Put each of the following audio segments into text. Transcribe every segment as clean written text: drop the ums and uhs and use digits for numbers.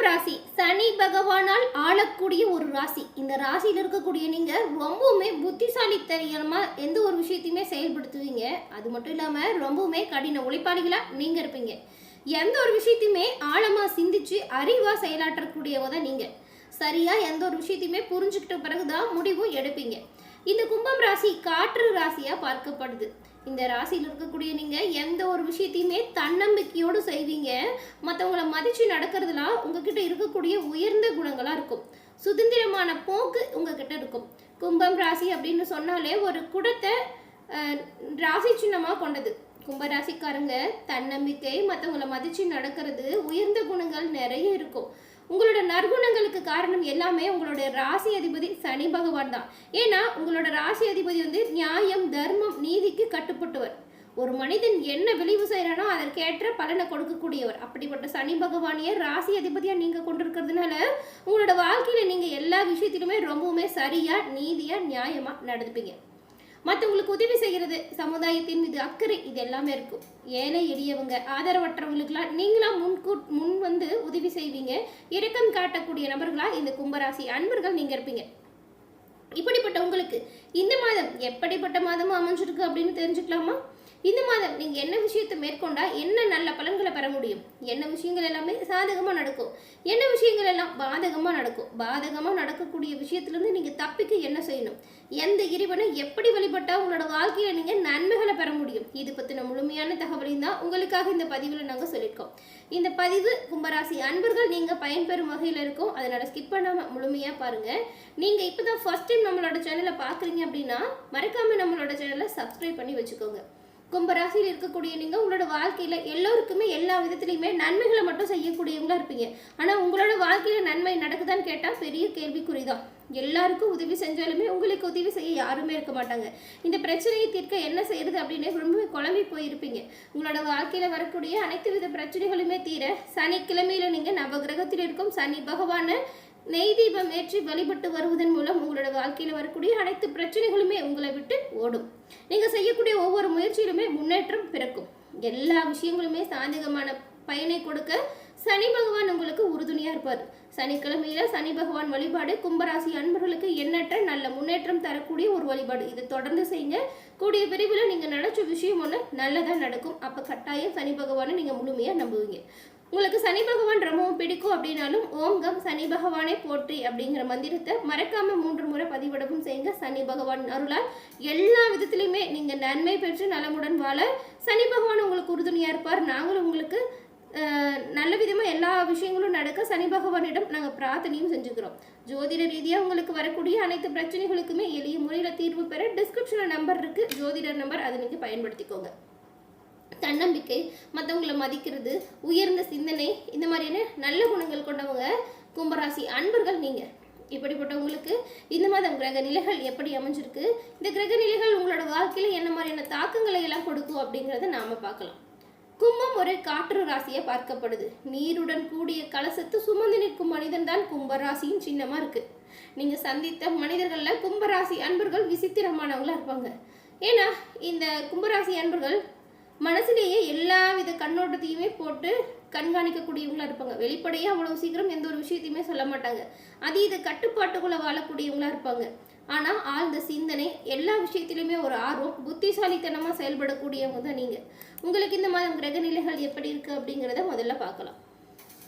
ராசி சனி பகவானால் ஆளக்கூடிய ஒரு ராசி. இந்த ராசியில் இருக்கக்கூடிய நீங்க ரொம்பவுமே புத்திசாலித்தனமா எந்த ஒரு விஷயத்தையுமே செயல்படுத்துவீங்க. அது மட்டும் இல்லாம ரொம்பவுமே கடின உழைப்பாளிகளா நீங்க இருப்பீங்க. எந்த ஒரு விஷயத்தையுமே ஆழமா சிந்திச்சு அறிவா செயலாற்றக்கூடியவங்க தான் நீங்க. சரியா எந்த ஒரு விஷயத்தையுமே புரிஞ்சுக்கிட்ட பிறகுதான் முடிவும் எடுப்பீங்க. இந்த கும்பம் ராசி காற்று ராசியா பார்க்கப்படுது. இந்த ராசியில் இருக்கக்கூடிய நீங்க எந்த ஒரு விஷயத்தையுமே தன்னம்பிக்கையோடு செய்வீங்க. மற்றவங்களை மதிச்சு நடக்கிறதுலாம் உங்ககிட்ட இருக்கக்கூடிய உயர்ந்த குணங்களா இருக்கும். சுதந்திரமான போக்கு உங்ககிட்ட இருக்கும். கும்பம் ராசி அப்படின்னு சொன்னாலே ஒரு குடத்தை ராசி சின்னமா கொண்டது. கும்பராசிக்காரங்க தன்னம்பிக்கை, மற்றவங்களை மதிச்சு நடக்கிறது, உயர்ந்த குணங்கள் நிறைய இருக்கும். உங்களோட நற்குணங்களுக்கு காரணம் எல்லாமே உங்களுடைய ராசி அதிபதி சனி பகவான் தான். ஏன்னா உங்களோட ராசி அதிபதி நியாயம், தர்மம், நீதிக்கு கட்டுப்பட்டவர். ஒரு மனிதன் என்ன விளைவு செய்யறானோ அதற்கேற்ற பலனை கொடுக்கக்கூடியவர். அப்படிப்பட்ட சனி பகவானிய ராசி அதிபதியா நீங்க கொண்டிருக்கிறதுனால உங்களோட வாழ்க்கையில நீங்க எல்லா விஷயத்திலுமே ரொம்பவுமே சரியா, நீதியா, நியாயமா நடந்துப்பீங்க. மற்றவங்களுக்கு உதவி செய்கிறது, சமுதாயத்தின் மீது அக்கறை, இது எல்லாமே இருக்கும். ஏழை எளியவங்க, ஆதரவற்றவங்களுக்குலாம் நீங்களாம் முன் வந்து உதவி செய்வீங்க. இரக்கம் காட்டக்கூடிய நபர்களா இந்த கும்பராசி அன்பர்கள் நீங்க இருப்பீங்க. இப்படிப்பட்ட உங்களுக்கு இந்த மாதம் எப்படிப்பட்ட மாதமா அமைஞ்சிருக்கு அப்படின்னு தெரிஞ்சுக்கலாமா? இந்த மாதம் நீங்க என்ன விஷயத்தை மேற்கொண்டா என்ன நல்ல பலன்களை பெற முடியும்? என்ன விஷயங்கள் எல்லாமே சாதகமா நடக்கும், என்ன விஷயங்கள் எல்லாம் பாதகமா நடக்கும்? பாதகமா நடக்கக்கூடிய விஷயத்திலிருந்து நீங்க தப்பிக்க என்ன செய்யணும்? எந்த இறைவனை எப்படி வழிபட்டா உங்களோட வாழ்க்கையில நீங்க நன்மைகளை பெற முடியும்? இது பத்தின முழுமையான தகவலையும் தான் உங்களுக்காக இந்த பதிவுல நாங்க சொல்லியிருக்கோம். இந்த பதிவு கும்பராசி அன்பர்கள் நீங்க பயன்பெறும் வகையில இருக்கும். அதனால ஸ்கிப் பண்ணாம முழுமையா பாருங்க. நீங்க இப்பதான் ஃபர்ஸ்ட் டைம் நம்மளோட சேனலை பாக்குறீங்க அப்படின்னா மறக்காம நம்மளோட சேனலை சப்ஸ்கிரைப் பண்ணி வச்சுக்கோங்க. கும்பராசியில் இருக்கக்கூடிய நீங்க உங்களோட வாழ்க்கையில எல்லோருக்குமே எல்லா விதத்திலையுமே நன்மைகளை மட்டும் செய்யக்கூடியவங்களா இருப்பீங்க. ஆனா உங்களோட வாழ்க்கையில நன்மை நடக்குதான்னு கேட்டா பெரிய கேள்விக்குறிதான். எல்லாருக்கும் உதவி செஞ்சாலுமே உங்களுக்கு உதவி செய்ய யாருமே இருக்க மாட்டாங்க. இந்த பிரச்சனையை தீர்க்க என்ன செய்யறது அப்படின்னு ரொம்ப குழம்பி போயிருப்பீங்க. உங்களோட வாழ்க்கையில வரக்கூடிய அனைத்து வித பிரச்சனைகளுமே தீர சனிக்கிழமையில நீங்க நவகிரகத்தில் இருக்கும் சனி பகவான நெய் தீபம் ஏற்றி வழிபட்டு வருவதன் மூலம் உங்களோட வாழ்க்கையில வரக்கூடிய அனைத்து பிரச்சனைகளுமே உங்களை விட்டு ஓடும். நீங்க செய்யக்கூடிய ஒவ்வொரு முயற்சியிலுமே முன்னேற்றம் பிறக்கும். எல்லா விஷயங்களுமே சாதகமான பயனை கொடுக்க சனி பகவான் உங்களுக்கு உறுதுணையா இருப்பார். சனிக்கிழமையில சனி பகவான் வழிபாடு கும்பராசி அன்பர்களுக்கு எண்ணற்ற நல்ல முன்னேற்றம் தரக்கூடிய ஒரு வழிபாடு. இதை தொடர்ந்து செய்யுங்க. கூடிய விரைவில் நீங்க நினைச்ச விஷயம் ஒண்ணு நல்லதா நடக்கும். அப்ப கட்டாயம் சனி பகவானை நீங்க முழுமையா நம்புவீங்க. உங்களுக்கு சனி பகவான் ரொம்பவும் பிடிக்கும் அப்படின்னாலும் ஓம்கம் சனி பகவானை போற்றி அப்படிங்கிற மந்திரத்தை மறக்காம 3 முறை பதிவிடவும் செய்யுங்க. சனி பகவான் அருளால் எல்லா விதத்திலையுமே நீங்க நன்மை பெற்று நலமுடன் வாழ சனி பகவான் உங்களுக்கு உறுதுணையா இருப்பார். நாங்களும் உங்களுக்கு நல்ல விதமா எல்லா விஷயங்களும் நடக்க சனி பகவானிடம் நாங்க பிரார்த்தனையும் செஞ்சுக்கிறோம். ஜோதிட ரீதியா உங்களுக்கு வரக்கூடிய அனைத்து பிரச்சனைகளுக்குமே எளிய முறையில தீர்வு பெற டிஸ்கிரிப்ஷன்ல நம்பர் இருக்கு, ஜோதிடர் நம்பர், அதை நீங்க பயன்படுத்திக்கோங்க. தன்னம்பிக்கை, மற்றவங்களை மதிக்கிறது, உயர்ந்த சிந்தனை, இந்த மாதிரியான நல்ல குணங்கள் கொண்டவங்க கும்பராசி அன்பர்கள் நீங்க. இப்படிப்பட்டவங்களுக்கு இந்த மாதம் கிரக நிலைகள் எப்படி அமைஞ்சிருக்கு, இந்த கிரக நிலைகள் உங்களோட வாழ்க்கையில என்ன மாதிரியான தாக்கங்களை எல்லாம் கொடுக்கும் அப்படிங்கிறத நாம பார்க்கலாம். கும்பம் ஒரு காற்று ராசியா பார்க்கப்படுது. நீருடன் கூடிய கலசத்து சுமந்து நிற்கும் மனிதன் தான் கும்பராசியின் சின்னமா இருக்கு. நீங்க சந்தித்த மனிதர்கள்ல கும்பராசி அன்பர்கள் விசித்திரமானவங்களா இருப்பாங்க. ஏன்னா இந்த கும்பராசி அன்பர்கள் மனசுலேயே எல்லா வித கண்ணோட்டத்தையுமே போட்டு கண்காணிக்கக்கூடியவங்களா இருப்பாங்க. வெளிப்படையா அவ்வளவு சீக்கிரம் எந்த ஒரு விஷயத்தையுமே சொல்ல மாட்டாங்க. அதீத கட்டுப்பாட்டுக்குள்ள வாழக்கூடியவங்களா இருப்பாங்க. ஆனா ஆழ்ந்த சிந்தனை, எல்லா விஷயத்திலுமே ஒரு ஆர்வம், புத்திசாலித்தனமா செயல்படக்கூடியவங்க தான் நீங்க. உங்களுக்கு இந்த மாதம் கிரக நிலைகள் எப்படி இருக்கு அப்படிங்கிறத முதல்ல பார்க்கலாம்.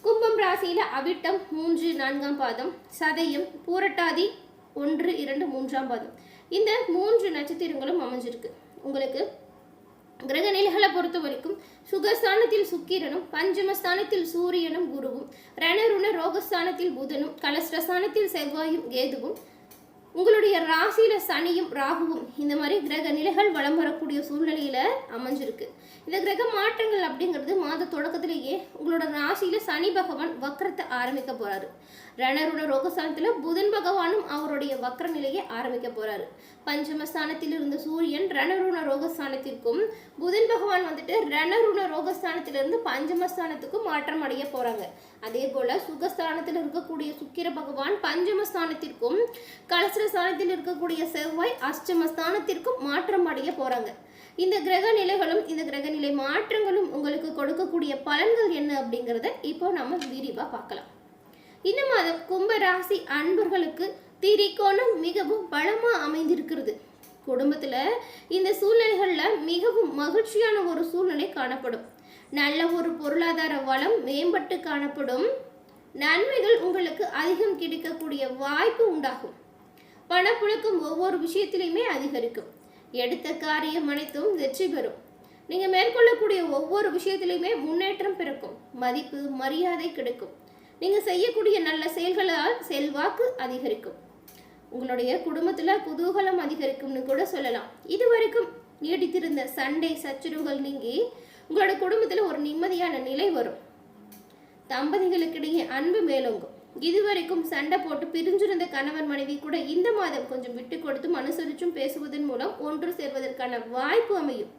கும்பம் ராசியில அவிட்டம் 3, 4ஆம் பாதம், சதயம், பூரட்டாதி 1, 2, 3ஆம் பாதம், இந்த 3 நட்சத்திரங்களும் அமைஞ்சிருக்கு. உங்களுக்கு கிரக நிலைகளை பொறுத்த வரைக்கும் சுகஸ்தானத்தில் சுக்கிரனும், பஞ்சமஸ்தானத்தில் சூரியனும் குருவும், ரணருண ரோகஸ்தானத்தில் புதனும், கலஸ்ரஸ்தானத்தில் செவ்வாயும் கேதுவும், உங்களுடைய ராசியில சனியும் ராகுவும், இந்த மாதிரி கிரக நிலைகள் வலம் வரக்கூடிய சூழ்நிலையில அமைஞ்சிருக்கு. இந்த கிரக மாற்றங்கள் அப்படிங்கிறது மாத தொடக்கத்திலேயே உங்களோட ராசியில சனி பகவான் வக்கரத்தை ஆரம்பிக்க போறாரு. ரணருண ரோகஸ்தானத்துல புதன் பகவானும் அவருடைய வக்கர நிலையை ஆரம்பிக்க போறாரு. பஞ்சமஸ்தானத்தில் இருந்த சூரியன் ரணருண ரோகஸ்தானத்திற்கும், புதன் பகவான் ரணருண ரோகஸ்தானத்திலிருந்து பஞ்சமஸ்தானத்துக்கும் மாற்றம் அடைய போறாங்க. அதே போல சுகஸ்தானத்தில் இருக்கக்கூடிய சுக்கிர பகவான் பஞ்சமஸ்தானத்திற்கும், கலஸ்ரஸ்தானத்தில் இருக்கக்கூடிய செவ்வாய் அஷ்டமஸ்தானத்திற்கும் மாற்றம் அடைய போறாங்க. இந்த கிரக நிலைகளும் இந்த கிரக நிலை மாற்றங்களும் உங்களுக்கு கொடுக்கக்கூடிய பலன்கள் என்ன அப்படிங்கிறத இப்போ நம்ம விரிவா பார்க்கலாம். இந்த மாதம் கும்ப ராசி அன்பர்களுக்கு திரிகோணம் மிகவும் பலமா அமைந்திருக்கிறது. குடும்பத்துல இந்த சூழ்நிலைகள்ல மிகவும் மகிழ்ச்சியான ஒரு சூழ்நிலை காணப்படும். நல்ல ஒரு பொருளாதார வளம் மேம்பட்டு காணப்படும். நன்மைகள் உங்களுக்கு அதிகம் கிடைக்கக்கூடிய வாய்ப்பு உண்டாகும். பணப்புழக்கம் ஒவ்வொரு விஷயத்திலையுமே அதிகரிக்கும். எடுத்த காரியம் அனைத்தும் வெற்றி பெறும். நீங்க மேற்கொள்ளக்கூடிய ஒவ்வொரு விஷயத்திலையுமே முன்னேற்றம் பிறக்கும். மதிப்பு மரியாதை கிடைக்கும். நீங்க செய்யக்கூடிய நல்ல செயல்களால் செல்வாக்கு அதிகரிக்கும். உங்களுடைய குடும்பத்துல குதூகலம் அதிகரிக்கும்னு கூட சொல்லலாம். இதுவரைக்கும் நீடித்திருந்த சண்டை சச்சரவுகள் நீங்கி உங்களோட குடும்பத்துல ஒரு நிம்மதியான நிலை வரும். தம்பதிகளுக்கிடையே அன்பு மேலோங்கும். இதுவரைக்கும் சண்டை போட்டு பிரிஞ்சிருந்த கணவன் மனைவி கூட இந்த மாதம் கொஞ்சம் விட்டு கொடுத்தும் அனுசரிச்சும் பேசுவதன் மூலம் ஒன்று சேர்வதற்கான வாய்ப்பு அமையும்.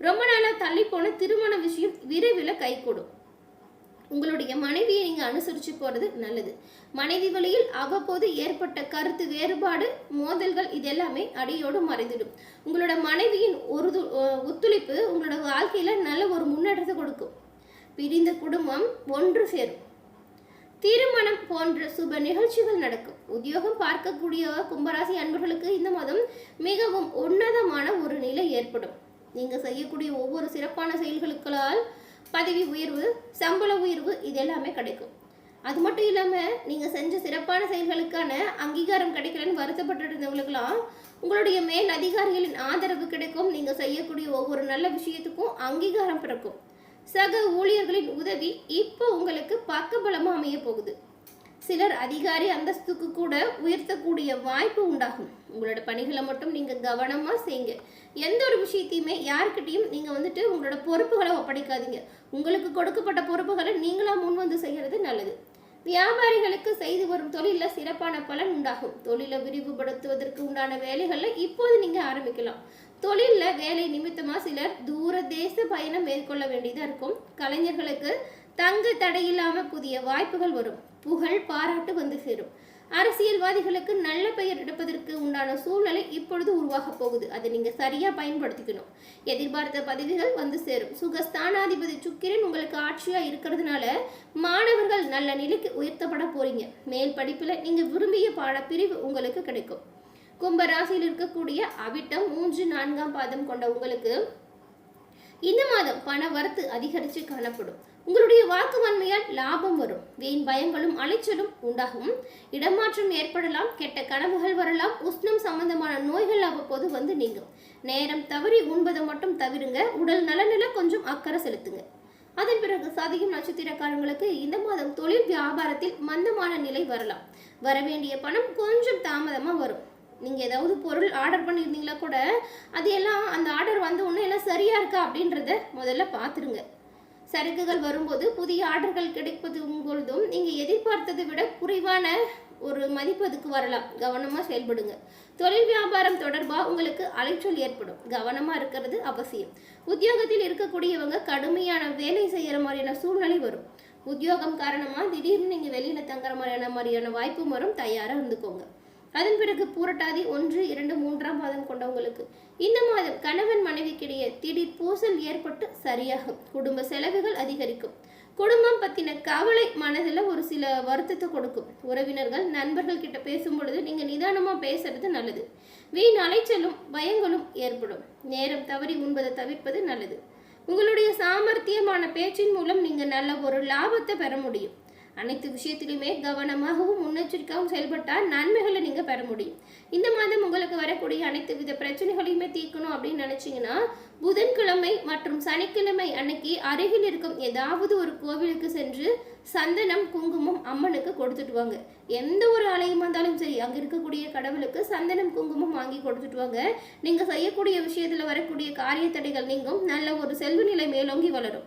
ரொம்ப நாளா தள்ளி போன திருமண விஷயம் விரைவில் கைகூடும். உங்களுடைய மனைவியை நீங்க அனுசரிச்சு போறது நல்லது. மனைவி வழியில் அவ்வப்போது ஏற்பட்ட கருத்து வேறுபாடு மோதல்கள் இதெல்லாமே அடியோடு மறைந்துடும். உங்களோட மனைவியின் ஒரு ஒத்துழைப்பு உங்களோட வாழ்க்கையில நல்ல ஒரு முன்னேற்றத்தை கொடுக்கும். பிரிந்த குடும்பம் ஒன்று சேரும். திருமணம் போன்ற சுப நிகழ்ச்சிகள் நடக்கும். உத்தியோகம் பார்க்கக்கூடிய கும்பராசி அன்பர்களுக்கு இந்த மாதம் மிகவும் உன்னதமான ஒரு நிலை ஏற்படும். நீங்க செய்யக்கூடிய ஒவ்வொரு சிறப்பான செயல்களுக்களால் பதவி உயர்வு, சம்பள உயர்வு இதெல்லாமே கிடைக்கும். அது மட்டும் இல்லாம நீங்க செஞ்ச சிறப்பான செயல்களுக்கான அங்கீகாரம் கிடைக்கலன்னு வருத்தப்பட்டு இருந்தவங்களுக்கெல்லாம் உங்களுடைய மேல் அதிகாரிகளின் ஆதரவு கிடைக்கும். நீங்க செய்யக்கூடிய ஒவ்வொரு நல்ல விஷயத்துக்கும் அங்கீகாரம் பிறக்கும். சக ஊழியர்களின் உதவி இப்போ உங்களுக்கு பக்கபலமா அமைய போகுது. சிலர் அதிகாரி அந்தஸ்துக்கு கூட உயர்த்தக்கூடிய வாய்ப்பு உண்டாகும். உங்களோட பணிகளை மட்டும் நீங்க கவனமா செய்யுங்க. எந்த ஒரு விஷயத்தையுமே யாருக்கிட்டையும் நீங்க உங்களோட பொறுப்புகளை ஒப்படைக்காதீங்க. உங்களுக்கு கொடுக்கப்பட்ட பொறுப்புகளை நீங்களா முன் வந்து செய்யறது நல்லது. வியாபாரிகளுக்கு செய்து வரும் தொழில சிறப்பான பலன் உண்டாகும். தொழிலை விரிவுபடுத்துவதற்கு உண்டான வேலைகளை இப்போது நீங்க ஆரம்பிக்கலாம். தொழில்ல வேலை நிமித்தமா சிலர் தூர தேச பயணம் மேற்கொள்ள வேண்டியதா இருக்கும். கலைஞர்களுக்கு தங்கு தடையில்லாம புதிய வாய்ப்புகள் வரும். புகழ் பாராட்டு வந்து சேரும். அரசியல்வாதிகளுக்கு நல்ல பெயர் எடுப்பதற்கு உண்டான சூழ்நிலை இப்பொழுது உருவாக போகுது. அதை நீங்க சரியா பயன்படுத்திக்கணும். எதிர்பார்த்த பதவிகள் வந்து சேரும். சுகஸ்தானாதிபதி சுக்கிரன் உங்களுக்கு ஆட்சியா இருக்கிறதுனால மாணவர்கள் நல்ல நிலைக்கு உயர்த்தப்பட போறீங்க. மேல் படிப்புல நீங்க விரும்பிய பாடப்பிரிவு உங்களுக்கு கிடைக்கும். கும்ப ராசியில் இருக்கக்கூடிய அவிட்டம் 3, 4ஆம் பாதம் கொண்ட உங்களுக்கு இந்த மாதம் பண வரத்து அதிகரித்து காணப்படும். உங்களுடைய வாக்குவன்மையால் லாபம் வரும். வீண் பயங்களும் அலைச்சலும் உண்டாகும். இடமாற்றம் ஏற்படலாம். கெட்ட கனவுகள் வரலாம். உஷ்ணம் சம்பந்தமான நோய்கள் அவ்வப்போது வந்து நீங்கும். நேரம் தவறி உண்பதை மட்டும் தவிருங்க. உடல் நலனில கொஞ்சம் அக்கறை செலுத்துங்க. அதன் பிறகு சதயம் நட்சத்திரக்காரங்களுக்கு இந்த மாதம் தொழில் வியாபாரத்தில் மந்தமான நிலை வரலாம். வரவேண்டிய பணம் கொஞ்சம் தாமதமா வரும். நீங்க ஏதாவது பொருள் ஆர்டர் பண்ணியிருந்தீங்களா கூட அது எல்லாம் அந்த ஆர்டர் வந்த உடனே எல்லாம் சரியா இருக்கா அப்படின்றத முதல்ல பார்த்துருங்க. சரக்குகள் வரும்போது புதிய ஆர்டர்கள் கிடைப்பது பொழுதும் நீங்க எதிர்பார்த்ததை விட குறைவான ஒரு மதிப்பு அதுக்கு வரலாம். கவனமா செயல்படுங்க. தொழில் வியாபாரம் தொடர்பா உங்களுக்கு அலைச்சல் ஏற்படும். கவனமா இருக்கிறது அவசியம். உத்தியோகத்தில் இருக்கக்கூடியவங்க கடுமையான வேலை செய்யற மாதிரியான சூழ்நிலை வரும். உத்தியோகம் காரணமா திடீர்னு நீங்க வெளியில தங்குற மாதிரியான வாய்ப்பு வரும். தயாரா இருந்துக்கோங்க. அதன் பிறகு பூரட்டாதி 1, 2, 3ஆம் பாதம் கொண்டவங்களுக்கு இந்த மாதம் கணவன் மனைவிக்கிடையே திடீர் பூசல் ஏற்பட்டு சரியாகும். குடும்ப செலவுகள் அதிகரிக்கும். குடும்பம் பத்தின கவலை மனதில் ஒரு சில வருத்தத்தை கொடுக்கும். உறவினர்கள் நண்பர்கள் கிட்ட பேசும் பொழுது நீங்க நிதானமா பேசுறது நல்லது. வீண் அலைச்சலும் பயங்களும் ஏற்படும். நேரம் தவறி உண்பதை தவிர்ப்பது நல்லது. உங்களுடைய சாமர்த்தியமான பேச்சின் மூலம் நீங்க நல்ல ஒரு லாபத்தை பெற முடியும். அனைத்து விஷயத்திலுமே கவனமாகவும் முன்னெச்சரிக்கையாகவும் செயல்பட்டால் நன்மைகளை நீங்க பெற முடியும். இந்த மாதம் உங்களுக்கு வரக்கூடிய அனைத்து வித பிரச்சனைகளையுமே தீர்க்கணும் அப்படின்னு நினைச்சீங்கன்னா புதன்கிழமை மற்றும் சனிக்கிழமை அன்னைக்கு அருகில் இருக்கும் ஏதாவது ஒரு கோவிலுக்கு சென்று சந்தனம் குங்குமம் அம்மனுக்கு கொடுத்துட்டு வாங்க. எந்த ஒரு ஆலயமா இருந்தாலும் சரி அங்க இருக்கக்கூடிய கடவுளுக்கு சந்தனம் குங்குமம் வாங்கி கொடுத்துட்டு வாங்க. நீங்க செய்யக்கூடிய விஷயத்துல வரக்கூடிய காரிய தடைகள் நீங்கும். நல்ல ஒரு செல்வ நிலை மேலோங்கி வளரும்.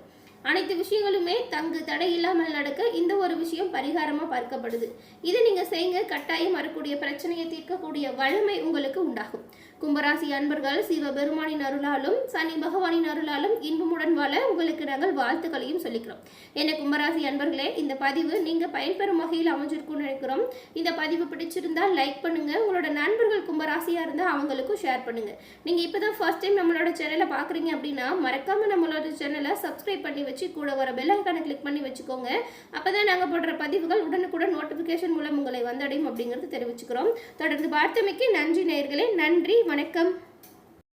அனைத்து விஷயங்களுமே தங்கு தடை இல்லாமல் நடக்க இந்த ஒரு விஷயம் பரிகாரமா பார்க்கப்படுது. இதை நீங்க செய்யுங்க. கட்டாயம் வரக்கூடிய பிரச்சனையை தீர்க்கக்கூடிய வலிமை உங்களுக்கு உண்டாகும். கும்பராசி அன்பர்கள் சிவபெருமானின் அருளாலும் சனி பகவானின் அருளாலும் இன்பமுடன் வாழ உங்களுக்கு நாங்கள் வாழ்த்துக்களையும் சொல்லிக்கிறோம். என்ன கும்பராசி அன்பர்களே, இந்த பதிவு நீங்கள் பயன்பெறும் வகையில் அமைஞ்சிருக்கும்னு நினைக்கிறோம். இந்த பதிவு பிடிச்சிருந்தால் லைக் பண்ணுங்க, உங்களோட நண்பர்கள் கும்பராசியாக இருந்தால் அவங்களுக்கும் ஷேர் பண்ணுங்க. நீங்கள் இப்போ தான் ஃபர்ஸ்ட் டைம் நம்மளோட சேனலை பார்க்குறீங்க அப்படின்னா மறக்காமல் நம்மளோட சேனலை சப்ஸ்கிரைப் பண்ணி வச்சு கூட வர பெல் ஐகானை கிளிக் பண்ணி வச்சுக்கோங்க. அப்போ தான் நாங்கள் போடுற பதிவுகள் உடனுக்குடன் நோட்டிஃபிகேஷன் மூலம் உங்களை வந்தடையும் அப்படிங்கிறது தெரிவிச்சுக்கிறோம். தொடர்ந்து பார்த்தமைக்கு நன்றி நேயர்களே. நன்றி, வணக்கம்.